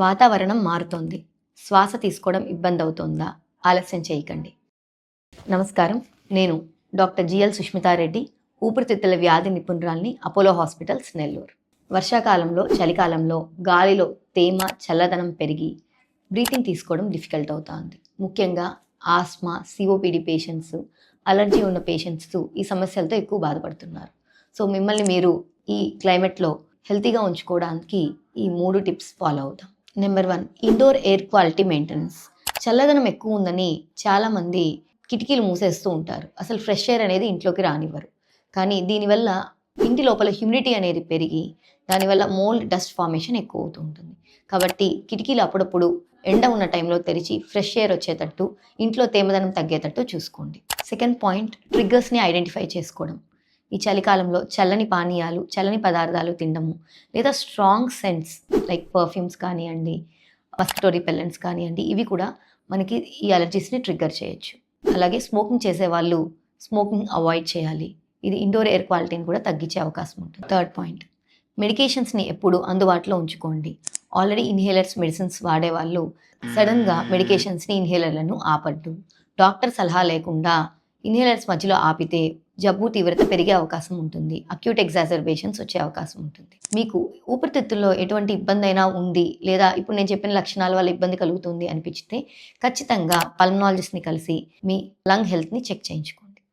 వాతావరణం మారుతోంది. శ్వాస తీసుకోవడం ఇబ్బంది అవుతోందా? ఆలస్యం చేయకండి. నమస్కారం. నేను డాక్టర్ జిఎల్ సుష్మితారెడ్డి, ఊపిరితిత్తుల వ్యాధి నిపుణురాల్ని, అపోలో హాస్పిటల్స్, నెల్లూరు. వర్షాకాలంలో, చలికాలంలో గాలిలో తేమ, చల్లదనం పెరిగి బ్రీతింగ్ తీసుకోవడం డిఫికల్ట్ అవుతుంది. ముఖ్యంగా ఆస్మా, సిఓపిడి పేషెంట్స్, అలర్జీ ఉన్న పేషెంట్స్ ఈ సమస్యలతో ఎక్కువ బాధపడుతున్నారు. సో మిమ్మల్ని మీరు ఈ క్లైమేట్లో హెల్తీగా ఉంచుకోవడానికి ఈ 3 టిప్స్ ఫాలో అవుతాం. Number 1, indoor air quality maintenance. చల్లదనం ఎక్కువ ఉందని చాలామంది కిటికీలు మూసేస్తూ ఉంటారు. అసలు ఫ్రెష్ ఎయిర్ అనేది ఇంట్లోకి రానివ్వరు. కానీ దీనివల్ల ఇంటి లోపల హ్యూమిడిటీ అనేది పెరిగి దానివల్ల మోల్డ్, డస్ట్ ఫార్మేషన్ ఎక్కువ అవుతూ ఉంటుంది. కాబట్టి కిటికీలు అప్పుడప్పుడు ఎండ ఉన్న టైంలో తెరిచి ఫ్రెష్ ఎయిర్ వచ్చేటట్టు, ఇంట్లో తేమదనం తగ్గేటట్టు చూసుకోండి. సెకండ్ పాయింట్, ట్రిగ్గర్స్ని ఐడెంటిఫై చేసుకోవడం. ఈ చలికాలంలో చల్లని పానీయాలు, చల్లని పదార్థాలు తినడము, లేదా స్ట్రాంగ్ సెంట్స్ లైక్ పర్ఫ్యూమ్స్ కానివ్వండి, మస్కిటో రిపెల్లెంట్స్ కానివ్వండి, ఇవి కూడా మనకి ఈ అలర్జీస్ని ట్రిగ్గర్ చేయొచ్చు. అలాగే స్మోకింగ్ చేసేవాళ్ళు స్మోకింగ్ అవాయిడ్ చేయాలి. ఇది ఇండోర్ ఎయిర్ క్వాలిటీని కూడా తగ్గించే అవకాశం ఉంటుంది. థర్డ్ పాయింట్, మెడికేషన్స్ని ఎప్పుడు అందుబాటులో ఉంచుకోండి. ఆల్రెడీ ఇన్హేలర్స్, మెడిసిన్స్ వాడేవాళ్ళు సడన్గా మెడికేషన్స్ని, ఇన్హేలర్లను ఆపద్దు. డాక్టర్ సలహా లేకుండా ఇన్హేలర్స్ మధ్యలో ఆపితే జబ్బు తీవ్రత పెరిగే అవకాశం ఉంటుంది. అక్యూట్ ఎగ్జాజర్బేషన్స్ వచ్చే అవకాశం ఉంటుంది. మీకు ఊపిరితిత్తుల్లో ఎటువంటి ఇబ్బంది అయినా ఉంది, లేదా ఇప్పుడు నేను చెప్పిన లక్షణాల వల్ల ఇబ్బంది కలుగుతుంది అనిపిస్తే ఖచ్చితంగా పల్మనాలజిస్ట్ని కలిసి మీ లంగ్ హెల్త్ని చెక్ చేయించుకోండి.